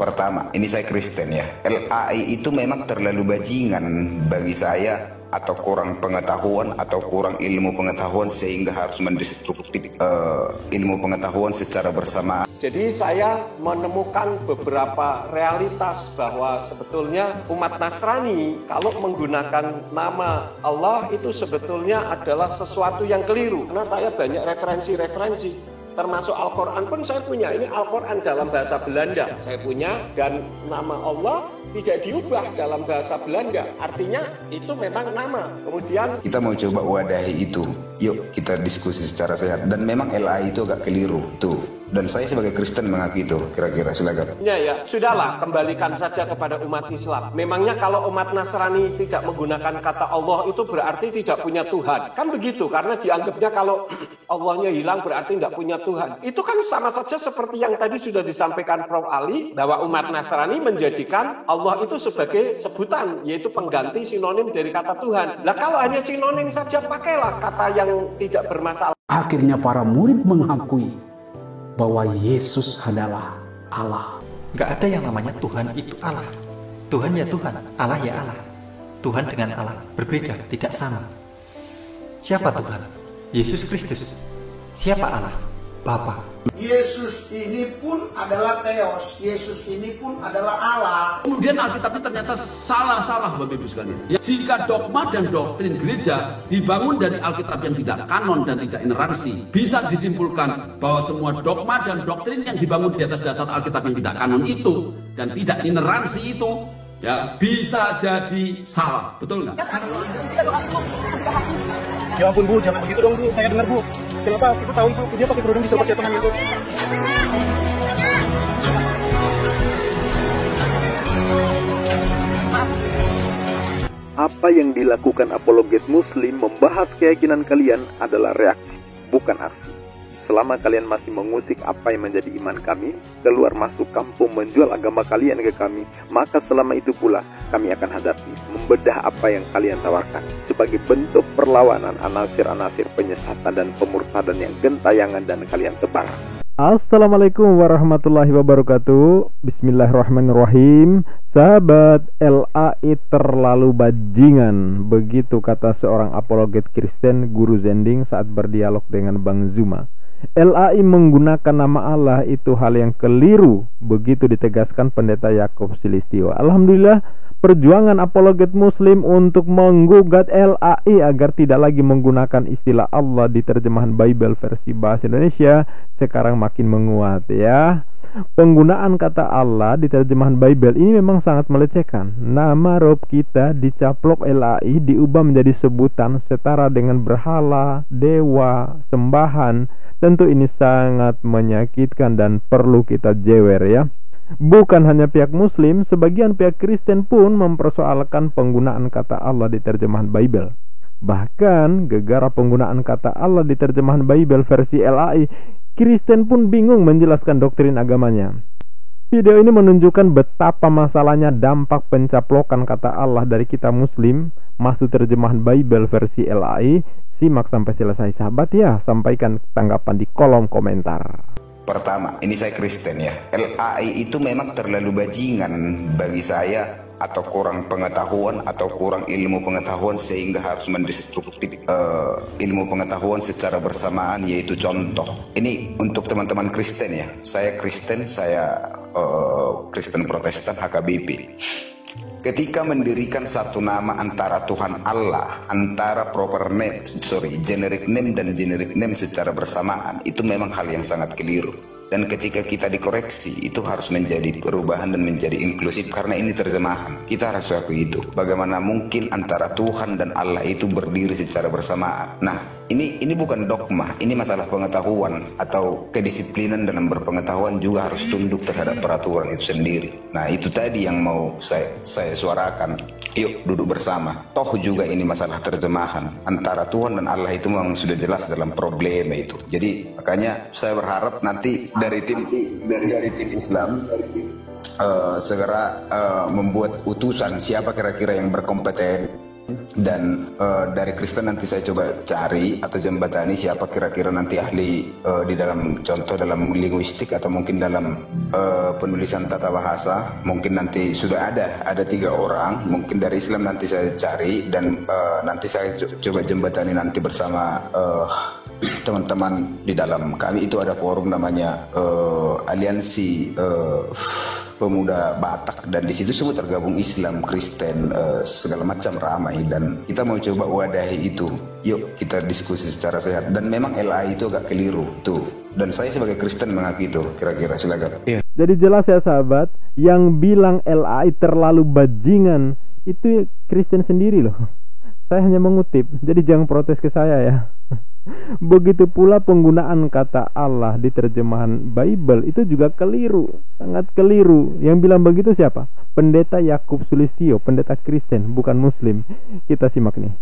Pertama, ini saya Kristen ya. LAI itu memang terlalu bajingan bagi saya, atau kurang pengetahuan atau kurang ilmu pengetahuan sehingga harus mendestruktif ilmu pengetahuan secara bersamaan. Jadi saya menemukan beberapa realitas bahwa sebetulnya umat Nasrani kalau menggunakan nama Allah itu sebetulnya adalah sesuatu yang keliru. Karena saya banyak referensi-referensi. Termasuk Al-Quran pun saya punya. Ini Al-Quran dalam bahasa Belanda saya punya. Dan nama Allah tidak diubah dalam bahasa Belanda. Artinya itu memang nama. Kemudian kita mau coba wadahi itu. Yuk kita diskusi secara sehat. Dan memang LAI itu agak keliru tuh. Dan saya sebagai Kristen mengakui itu. Kira-kira silakan. Ya, sudahlah, kembalikan saja kepada umat Islam. Memangnya kalau umat Nasrani tidak menggunakan kata Allah itu berarti tidak punya Tuhan. Kan begitu, karena dianggapnya kalau Allahnya hilang berarti tidak punya Tuhan. Itu kan sama saja seperti yang tadi sudah disampaikan Prof. Ali, bahwa umat Nasrani menjadikan Allah itu sebagai sebutan, yaitu pengganti sinonim dari kata Tuhan. Nah kalau hanya sinonim saja, pakailah kata yang tidak bermasalah. Akhirnya para murid mengakui bahwa Yesus adalah Allah. Gak ada yang namanya Tuhan itu Allah. Tuhan ya Tuhan, Allah ya Allah. Tuhan dengan Allah berbeda, tidak sama. Siapa Tuhan? Yesus Kristus. Siapa Allah? Bapa. Yesus ini pun adalah Theos, Yesus ini pun adalah Allah. Kemudian Alkitab ternyata salah Bapak Ibu sekalian. Ya, jika dogma dan doktrin gereja dibangun dari Alkitab yang tidak kanon dan tidak ineransi, bisa disimpulkan bahwa semua dogma dan doktrin yang dibangun di atas dasar Alkitab yang tidak kanon itu dan tidak ineransi itu, ya bisa jadi salah, betul nggak? Ya ampun Bu, jangan begitu dong Bu, saya dengar Bu. Kenapa aku tahu Ibu, dia pakai kerudung di tempat jatuhan itu. Apa yang dilakukan apologet muslim membahas keyakinan kalian adalah reaksi, bukan aksi. Selama kalian masih mengusik apa yang menjadi iman kami, keluar masuk kampung menjual agama kalian ke kami, maka selama itu pula kami akan hadapi, membedah apa yang kalian tawarkan. Sebagai bentuk perlawanan anasir-anasir penyesatan dan pemurtadan yang gentayangan dan kalian tebar. Assalamualaikum warahmatullahi wabarakatuh. Bismillahirrahmanirrahim. Sahabat, LAI terlalu bajingan. Begitu kata seorang apologet Kristen, Guru Zending saat berdialog dengan Bang Zuma. LAI menggunakan nama Allah itu hal yang keliru. Begitu ditegaskan Pendeta Yakob Sulistyo. Alhamdulillah, perjuangan apologet muslim untuk menggugat LAI agar tidak lagi menggunakan istilah Allah di terjemahan Bible versi bahasa Indonesia sekarang makin menguat ya. Penggunaan kata Allah di terjemahan Bible ini memang sangat melecehkan. Nama Rob kita dicaplok LAI, diubah menjadi sebutan setara dengan berhala, dewa, sembahan. Tentu ini sangat menyakitkan dan perlu kita jewer ya. Bukan hanya pihak muslim, sebagian pihak Kristen pun mempersoalkan penggunaan kata Allah di terjemahan Bible. Bahkan gegara penggunaan kata Allah di terjemahan Bible versi LAI, Kristen pun bingung menjelaskan doktrin agamanya. Video ini menunjukkan betapa masalahnya dampak pencaplokan kata Allah dari kita muslim masuk terjemahan Bible versi LAI. Simak sampai selesai sahabat ya, sampaikan tanggapan di kolom komentar. Pertama, ini saya Kristen ya. LAI itu memang terlalu bajingan bagi saya, atau kurang pengetahuan atau kurang ilmu pengetahuan sehingga harus mendestruktif ilmu pengetahuan secara bersamaan, yaitu contoh. Ini untuk teman-teman Kristen ya. Saya Kristen, saya Kristen Protestan HKBP. Ketika mendirikan satu nama antara Tuhan Allah, antara generic name dan generic name secara bersamaan, itu memang hal yang sangat keliru. Dan ketika kita dikoreksi, itu harus menjadi perubahan dan menjadi inklusif, karena ini terjemahan. Kita harus akui itu. Bagaimana mungkin antara Tuhan dan Allah itu berdiri secara bersamaan? Nah, ini bukan dogma, ini masalah pengetahuan atau kedisiplinan dalam berpengetahuan juga harus tunduk terhadap peraturan itu sendiri. Nah, itu tadi yang mau saya suarakan. Yuk duduk bersama. Toh juga ini masalah terjemahan antara Tuhan dan Allah itu memang sudah jelas dalam problema itu. Jadi makanya saya berharap nanti dari tim Islam segera membuat utusan siapa kira-kira yang berkompeten Dan dari Kristen nanti saya coba cari atau jembatani siapa kira-kira nanti ahli di dalam contoh dalam linguistik atau mungkin dalam penulisan tata bahasa. Mungkin nanti sudah ada 3 orang. Mungkin dari Islam nanti saya cari dan nanti saya coba jembatani nanti bersama teman-teman di dalam kami itu ada forum namanya Aliansi Pemuda Batak, dan di situ semua tergabung Islam, Kristen, segala macam ramai, dan kita mau coba wadahi itu. Yuk kita diskusi secara sehat. Dan memang LAI itu agak keliru tuh. Dan saya sebagai Kristen mengaku itu. Kira-kira silakan. Jadi jelas ya sahabat, yang bilang LAI terlalu bajingan itu Kristen sendiri loh. Saya hanya mengutip, jadi jangan protes ke saya ya. Begitu pula penggunaan kata Allah di terjemahan Bible itu juga keliru, sangat keliru. Yang bilang begitu siapa? Pendeta Yakub Sulistyo, pendeta Kristen, bukan Muslim. Kita simak nih.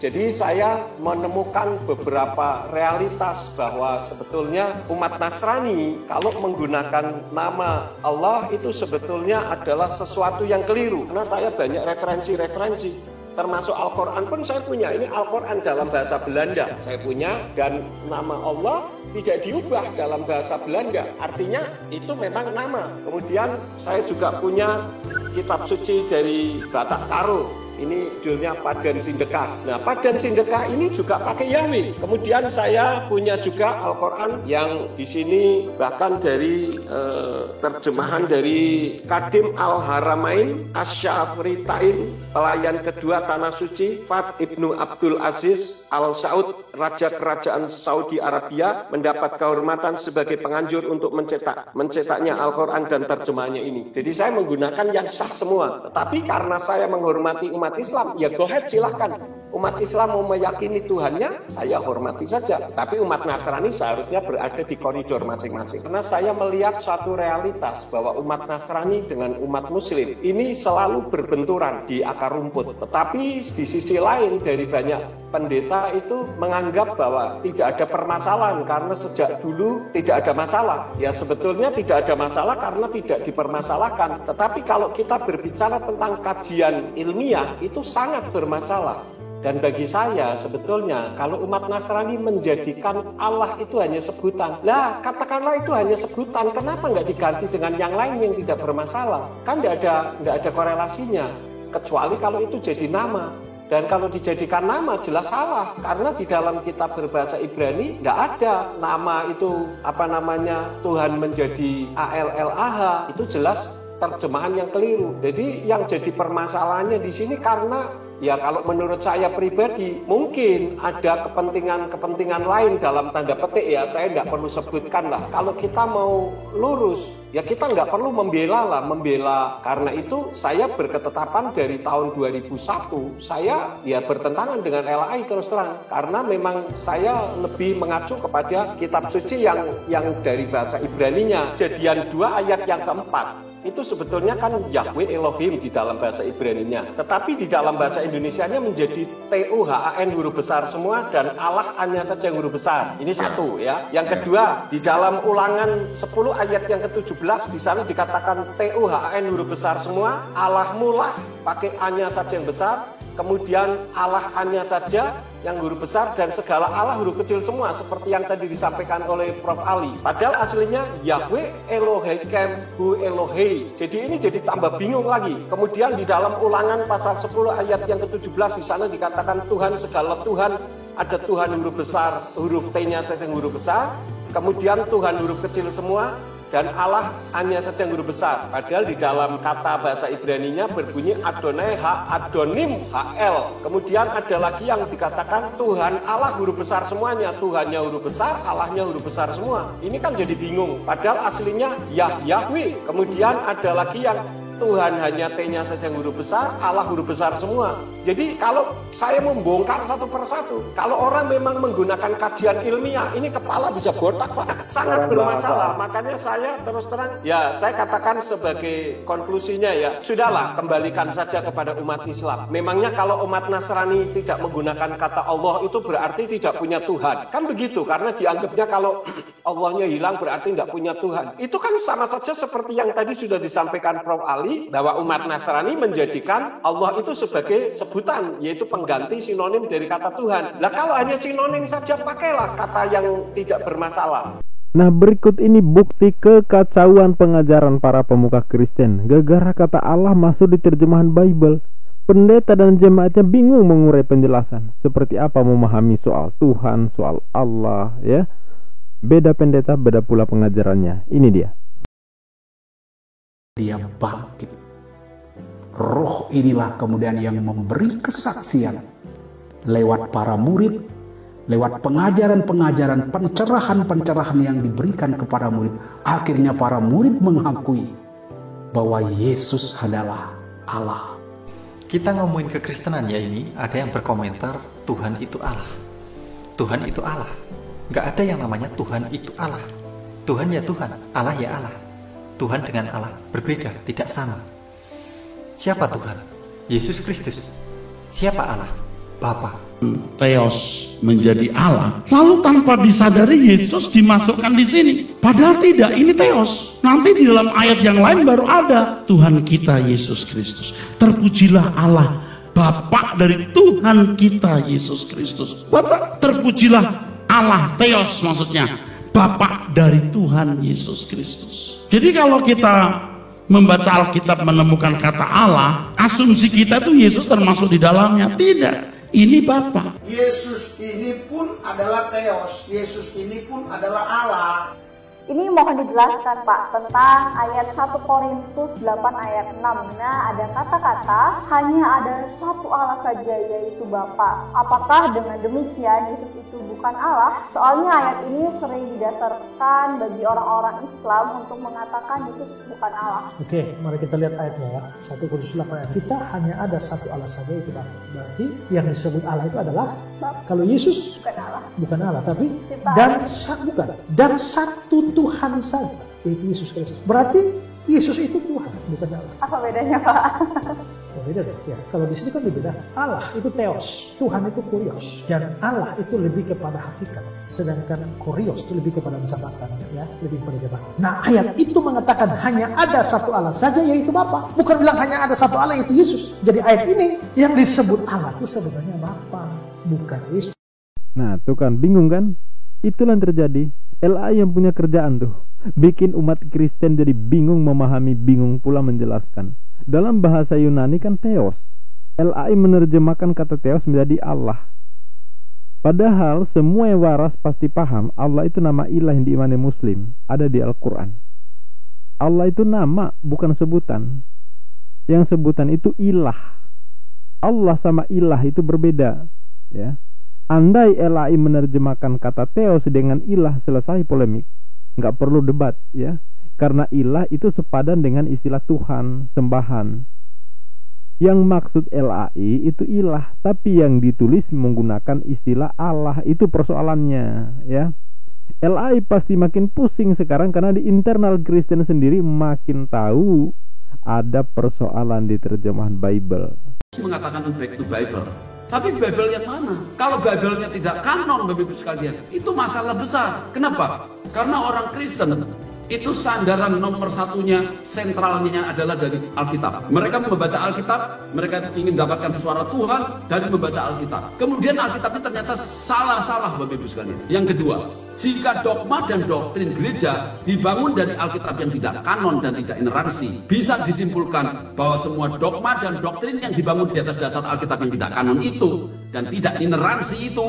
Jadi saya menemukan beberapa realitas bahwa sebetulnya umat Nasrani kalau menggunakan nama Allah itu sebetulnya adalah sesuatu yang keliru. Karena saya banyak referensi-referensi. Termasuk Al-Quran pun saya punya. Ini Al-Quran dalam bahasa Belanda saya punya. Dan nama Allah tidak diubah dalam bahasa Belanda. Artinya itu memang nama. Kemudian saya juga punya kitab suci dari Batak Karo. Ini judulnya Padan Sindekah. Nah, Padan Sindekah ini juga pakai Yahweh. Kemudian saya punya juga Al-Quran yang di sini bahkan dari terjemahan dari Kadim Al-Haramain Asy-Syafritain, pelayan kedua Tanah Suci, Fat Ibnu Abdul Aziz Al-Saud, Raja Kerajaan Saudi Arabia, mendapat kehormatan sebagai penganjur untuk mencetaknya Al-Quran dan terjemahannya ini. Jadi saya menggunakan yang sah semua. Tetapi karena saya menghormati umat Islam, ya go ahead silahkan. Umat Islam mau meyakini Tuhannya, saya hormati saja. Tapi umat Nasrani seharusnya berada di koridor masing-masing. Karena saya melihat suatu realitas bahwa umat Nasrani dengan umat Muslim ini selalu berbenturan di akar rumput. Tetapi di sisi lain dari banyak pendeta itu menganggap bahwa tidak ada permasalahan karena sejak dulu tidak ada masalah. Ya sebetulnya tidak ada masalah karena tidak dipermasalahkan. Tetapi kalau kita berbicara tentang kajian ilmiah itu sangat bermasalah. Dan bagi saya sebetulnya kalau umat Nasrani menjadikan Allah itu hanya sebutan. Lah katakanlah itu hanya sebutan, kenapa nggak diganti dengan yang lain yang tidak bermasalah? Kan nggak ada korelasinya. Kecuali kalau itu jadi nama. Dan kalau dijadikan nama jelas salah. Karena di dalam kitab berbahasa Ibrani nggak ada nama itu Tuhan menjadi ALLAH. Itu jelas terjemahan yang keliru. Jadi yang jadi permasalahannya di sini karena ya kalau menurut saya pribadi mungkin ada kepentingan lain dalam tanda petik ya, saya nggak perlu sebutkan lah. Kalau kita mau lurus ya kita nggak perlu membela. Karena itu saya berketetapan dari tahun 2001 saya ya bertentangan dengan LAI terus terang. Karena memang saya lebih mengacu kepada kitab suci yang dari bahasa Ibraninya. Kejadian 2 ayat yang keempat. Itu sebetulnya kan Yahweh Elohim di dalam bahasa Ibraninya. Tetapi di dalam bahasa Indonesianya menjadi TUHAN huruf besar semua dan Allah hanya saja huruf besar. Ini satu ya. Yang kedua, di dalam Ulangan 10 ayat yang ke-17 di sana dikatakan TUHAN huruf besar semua, Allahmu lah pakai A-nya saja yang besar. Kemudian Allah hanya saja yang huruf besar dan segala Allah huruf kecil semua seperti yang tadi disampaikan oleh Prof. Ali. Padahal aslinya Yahweh Elohim Hu Elohei. Jadi ini jadi tambah bingung lagi. Kemudian di dalam Ulangan pasal 10 ayat yang ke-17 di sana dikatakan Tuhan segala Tuhan, ada Tuhan huruf besar, huruf T-nya saja yang huruf besar. Kemudian Tuhan huruf kecil semua. Dan Allah hanya saja yang huruf besar. Padahal di dalam kata bahasa Ibraninya berbunyi Adonai Ha Adonim HL. Kemudian ada lagi yang dikatakan Tuhan Allah huruf besar semuanya. Tuhannya huruf besar, Allahnya huruf besar semua. Ini kan jadi bingung. Padahal aslinya Yahweh. Kemudian ada lagi yang Tuhan hanya T-nya saja yang huruf besar, Allah huruf besar semua. Jadi kalau saya membongkar satu persatu, kalau orang memang menggunakan kajian ilmiah, ini kepala bisa botak Pak. Sangat bermasalah. Makanya saya terus terang, ya saya katakan sebagai konklusinya ya, sudahlah kembalikan saja kepada umat Islam. Memangnya kalau umat Nasrani tidak menggunakan kata Allah itu berarti tidak punya Tuhan. Kan begitu, karena dianggapnya kalau Allahnya hilang berarti nggak punya Tuhan. Itu kan sama saja seperti yang tadi sudah disampaikan Prof. Ali, bahwa umat Nasrani menjadikan Allah itu sebagai sebutan, yaitu pengganti sinonim dari kata Tuhan. Nah kalau hanya sinonim saja, pakailah kata yang tidak bermasalah. Nah, berikut ini bukti kekacauan pengajaran para pemuka Kristen. Gara-gara kata Allah masuk di terjemahan Bible, pendeta dan jemaatnya bingung mengurai penjelasan. Seperti apa memahami soal Tuhan, soal Allah, ya. Beda pendeta, beda pula pengajarannya. Ini dia. Dia bangkit. Roh inilah kemudian yang memberi kesaksian lewat para murid, lewat pengajaran-pengajaran, pencerahan-pencerahan yang diberikan kepada murid. Akhirnya para murid mengakui bahwa Yesus adalah Allah. Kita ngomongin kekristenan ya ini, ada yang berkomentar Tuhan itu Allah. Tuhan itu Allah. Gak ada yang namanya Tuhan itu Allah. Tuhan ya Tuhan, Allah ya Allah. Tuhan dengan Allah berbeda, tidak sama. Siapa Tuhan? Yesus Kristus. Siapa Allah? Bapa. Theos menjadi Allah, lalu tanpa disadari Yesus dimasukkan di sini. Padahal tidak, ini Theos. Nanti di dalam ayat yang lain baru ada Tuhan kita Yesus Kristus. Terpujilah Allah, Bapa dari Tuhan kita Yesus Kristus. Baca, terpujilah Allah, Theos maksudnya, Bapa dari Tuhan Yesus Kristus. Jadi kalau kita membaca Alkitab menemukan kata Allah, asumsi kita itu Yesus termasuk di dalamnya. Tidak, ini Bapa. Yesus ini pun adalah Theos. Yesus ini pun adalah Allah. Ini mohon dijelaskan Pak tentang ayat 1 Korintus 8 ayat 6. Nah, ada kata-kata hanya ada satu Allah saja yaitu Bapa. Apakah dengan demikian Yesus itu bukan Allah? Soalnya ayat ini sering didasarkan bagi orang-orang Islam untuk mengatakan Yesus bukan Allah. Oke, mari kita lihat ayatnya ya. 1 Korintus 8 ayat. Kita hanya ada satu Allah saja yaitu Bapa. Berarti yang disebut Allah itu adalah Bapa. Kalau Yesus bukan Allah, tapi dan satu Tuhan saja, yaitu Yesus Kristus. Berarti Yesus itu Tuhan, bukan Allah. Apa bedanya Pak? Oh, beda deh. Ya, kalau di sini kan beda. Allah itu Theos, Tuhan itu Kurios, dan Allah itu lebih kepada hakikat. Sedangkan Kurios itu lebih kepada jabatan, ya, lebih kepada jabatan. Nah, ayat itu mengatakan hanya ada satu Allah saja, yaitu Bapa. Bukan bilang hanya ada satu Allah, yaitu Yesus. Jadi ayat ini yang disebut Allah itu sebenarnya Bapa, bukan Yesus. Nah, tuh kan bingung kan? Itulah yang terjadi. LA yang punya kerjaan tuh, bikin umat Kristen jadi bingung memahami, bingung pula menjelaskan. Dalam bahasa Yunani kan Theos. LAI menerjemahkan kata Theos menjadi Allah. Padahal semua yang waras pasti paham Allah itu nama ilah yang diimani Muslim, ada di Al-Quran. Allah itu nama, bukan sebutan. Yang sebutan itu ilah. Allah sama ilah itu berbeda, ya. Andai LAI menerjemahkan kata Theos dengan ilah, selesai polemik, nggak perlu debat, ya. Karena ilah itu sepadan dengan istilah Tuhan, sembahan. Yang maksud LAI itu ilah, tapi yang ditulis menggunakan istilah Allah, itu persoalannya, ya. LAI pasti makin pusing sekarang karena di internal Kristen sendiri makin tahu ada persoalan di terjemahan Bible. Mengatakan back to Bible. Tapi Bible yang mana? Kalau Bible-nya tidak kanon, Bapak Ibu sekalian, itu masalah besar. Kenapa? Karena orang Kristen itu sandaran nomor satunya, sentralnya adalah dari Alkitab. Mereka membaca Alkitab, mereka ingin mendapatkan suara Tuhan dari membaca Alkitab. Kemudian Alkitabnya ternyata salah-salah, Bapak Ibu sekalian. Yang kedua, jika dogma dan doktrin gereja dibangun dari Alkitab yang tidak kanon dan tidak ineransi, bisa disimpulkan bahwa semua dogma dan doktrin yang dibangun di atas dasar Alkitab yang tidak kanon itu dan tidak ineransi itu,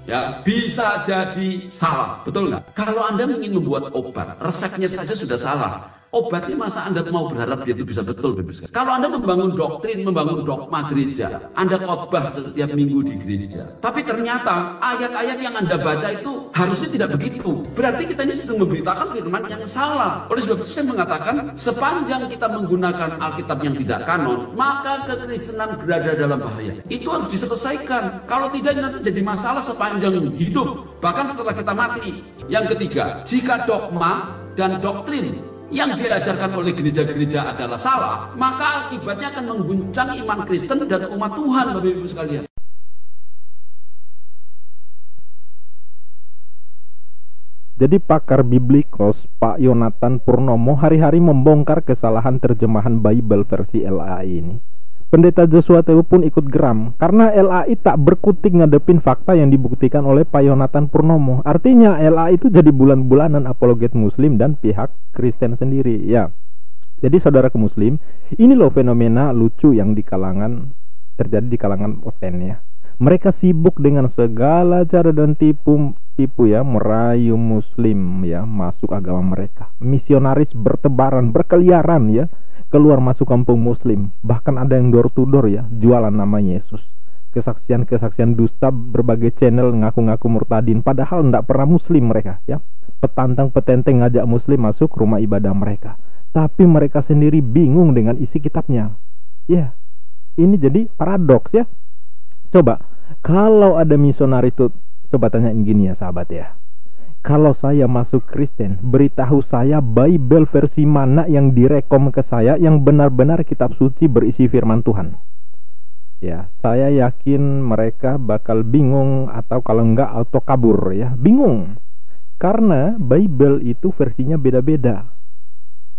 ya, bisa jadi salah, betul nggak? Kalau Anda ingin membuat obat, resepnya saja sudah salah. Obatnya masa Anda mau berharap dia itu bisa betul, Bapak? Kalau Anda membangun doktrin, membangun dogma gereja, Anda khotbah setiap minggu di gereja, tapi ternyata ayat-ayat yang Anda baca itu harusnya tidak begitu. Berarti kita ini sedang memberitakan firman yang salah. Oleh sebab itu saya mengatakan, sepanjang kita menggunakan Alkitab yang tidak kanon, maka kekristenan berada dalam bahaya. Itu harus diselesaikan. Kalau tidak, nanti jadi masalah sepanjang hidup, bahkan setelah kita mati. Yang ketiga, jika dogma dan doktrin yang diajarkan oleh gereja-gereja adalah salah, maka akibatnya akan mengguncang iman Kristen dan umat Tuhan, Bapak Ibu sekalian. Jadi pakar Biblikos Pak Yonatan Purnomo hari-hari membongkar kesalahan terjemahan Bible versi LAI ini. Pendeta Joshua Tewu pun ikut geram karena LAI tak berkutik ngadepin fakta yang dibuktikan oleh Pak Yonatan Purnomo. Artinya LAI itu jadi bulan-bulanan apologet Muslim dan pihak Kristen sendiri ya. Jadi saudara Muslim, ini loh fenomena lucu yang terjadi di kalangan Oten ya. Mereka sibuk dengan segala cara dan tipu ya, merayu Muslim ya masuk agama mereka. Misionaris bertebaran, berkeliaran ya, keluar masuk kampung Muslim. Bahkan ada yang door to door ya, jualan nama Yesus. Kesaksian-kesaksian dusta, berbagai channel ngaku-ngaku murtadin, padahal tidak pernah Muslim mereka ya. Petantang-petenteng ngajak Muslim masuk rumah ibadah mereka, tapi mereka sendiri bingung dengan isi kitabnya. Ya, ini jadi paradoks ya. Coba, kalau ada misionaris tuh, coba tanyain gini ya sahabat ya. Kalau saya masuk Kristen, beritahu saya Bible versi mana yang direkom ke saya yang benar-benar kitab suci berisi firman Tuhan. Ya, saya yakin mereka bakal bingung atau kalau enggak auto kabur ya. Bingung. Karena Bible itu versinya beda-beda.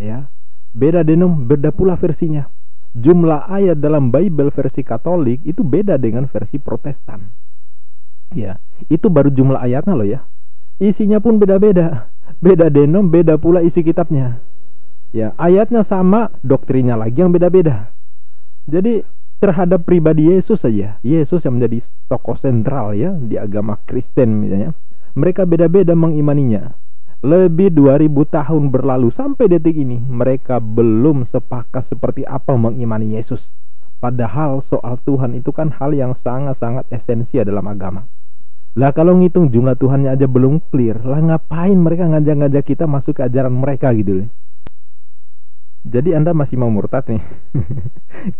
Ya. Beda denom, beda pula versinya. Jumlah ayat dalam Bible versi Katolik itu beda dengan versi Protestan. Ya, itu baru jumlah ayatnya loh ya. Isinya pun beda-beda. Beda denom, beda pula isi kitabnya. Ya, ayatnya sama, doktrinnya lagi yang beda-beda. Jadi terhadap pribadi Yesus saja, Yesus yang menjadi tokoh sentral ya di agama Kristen misalnya, mereka beda-beda mengimaninya. Lebih 2000 tahun berlalu sampai detik ini mereka belum sepakat seperti apa mengimani Yesus. Padahal soal Tuhan itu kan hal yang sangat-sangat esensial dalam agama. Lah kalau ngitung jumlah Tuhannya aja belum clear, lah ngapain mereka ngajak-ngajak kita masuk ke ajaran mereka gitu loh. Jadi Anda masih mau murtad nih.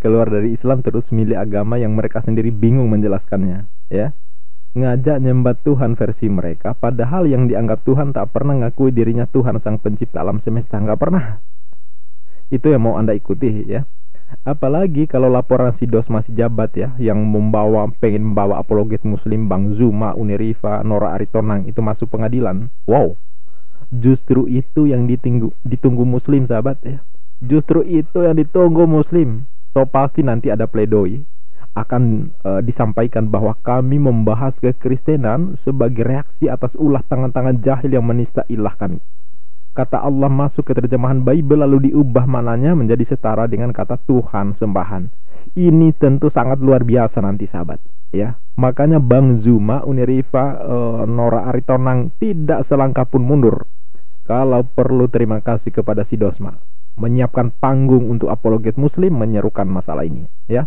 Keluar dari Islam terus milih agama yang mereka sendiri bingung menjelaskannya ya. Ngajak nyembah Tuhan versi mereka, padahal yang dianggap Tuhan tak pernah ngakui dirinya Tuhan sang pencipta alam semesta, nggak pernah. Itu yang mau Anda ikuti ya. Apalagi kalau laporan Sidos masih jabat ya, yang pengen membawa apologet Muslim Bang Zuma, Uniriva, Nora Aritonang itu masuk pengadilan. Wow, justru itu yang ditunggu Muslim sahabat ya. Justru itu yang ditunggu Muslim. So pasti nanti ada pledoi akan disampaikan bahwa kami membahas kekristenan sebagai reaksi atas ulah tangan-tangan jahil yang menista ilah kami. Kata Allah masuk ke terjemahan Bible lalu diubah mananya menjadi setara dengan kata Tuhan sembahan. Ini tentu sangat luar biasa nanti sahabat ya. Makanya Bang Zuma, Uniriva, Nora Aritonang tidak selangkah pun mundur. Kalau perlu terima kasih kepada Sidosma menyiapkan panggung untuk apologet Muslim menyerukan masalah ini ya.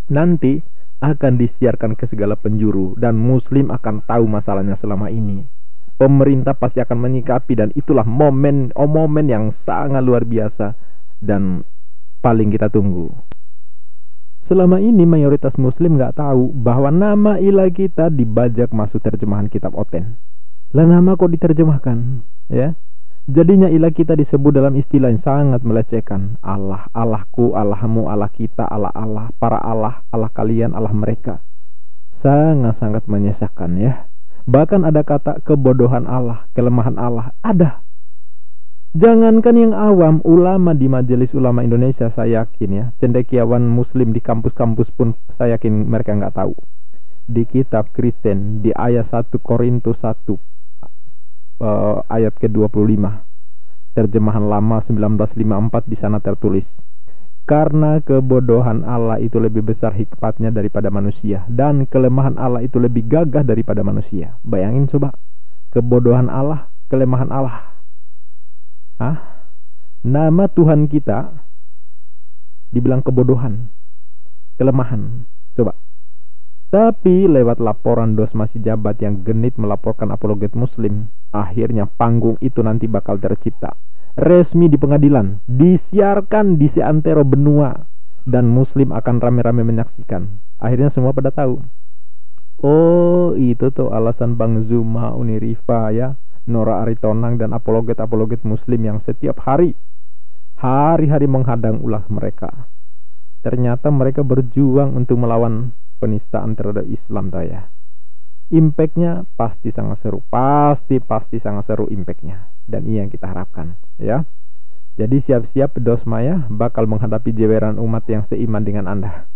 Nanti akan disiarkan ke segala penjuru dan Muslim akan tahu masalahnya selama ini. Pemerintah pasti akan menyikapi dan itulah momen yang sangat luar biasa dan paling kita tunggu. Selama ini mayoritas Muslim nggak tahu bahwa nama ilah kita dibajak masuk terjemahan kitab Oten. Lah nama kok diterjemahkan ya? Jadinya ilah kita disebut dalam istilah yang sangat melecehkan. Allah, Allahku, Allahmu, Allah kita, Allah, para Allah, Allah kalian, Allah mereka. Sangat-sangat menyesakan ya. Bahkan ada kata kebodohan Allah, kelemahan Allah. Ada. Jangankan yang awam, ulama di Majelis Ulama Indonesia saya yakin ya, cendekiawan Muslim di kampus-kampus pun saya yakin mereka nggak tahu. Di kitab Kristen, di ayat 1 Korintus 1 ayat ke-25 terjemahan lama 1954 di sana tertulis, karena kebodohan Allah itu lebih besar hikmatnya daripada manusia dan kelemahan Allah itu lebih gagah daripada manusia. Bayangin coba, kebodohan Allah, kelemahan Allah. Nama Tuhan kita dibilang kebodohan, kelemahan. Coba. Tapi lewat laporan dos masih jabat yang genit melaporkan apologet Muslim, akhirnya panggung itu nanti bakal tercipta resmi di pengadilan, disiarkan di seantero benua, dan Muslim akan rame-rame menyaksikan. Akhirnya semua pada tahu. Oh, itu tuh alasan Bang Zuma, Uniriva ya, Nora Aritonang dan apologet-apologet Muslim yang setiap hari-hari menghadang ulah mereka. Ternyata mereka berjuang untuk melawan penistaan terhadap Islam ya. impactnya pasti sangat seru, pasti sangat seru impactnya, dan ini yang kita harapkan ya. Jadi siap-siap Dosmaya bakal menghadapi jeweran umat yang seiman dengan Anda.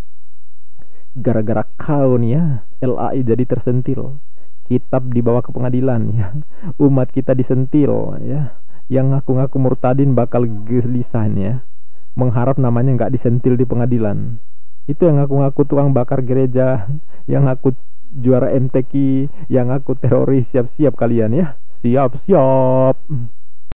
Gara-gara kau nih ya, LAI jadi tersentil, kitab dibawa ke pengadilan ya, umat kita disentil ya, yang ngaku-ngaku murtadin bakal gelisah ya, mengharap namanya nggak disentil di pengadilan. Itu yang ngaku-ngaku tukang bakar gereja, yang ngaku juara MTQ, yang ngaku teroris, siap-siap kalian ya, siap-siap.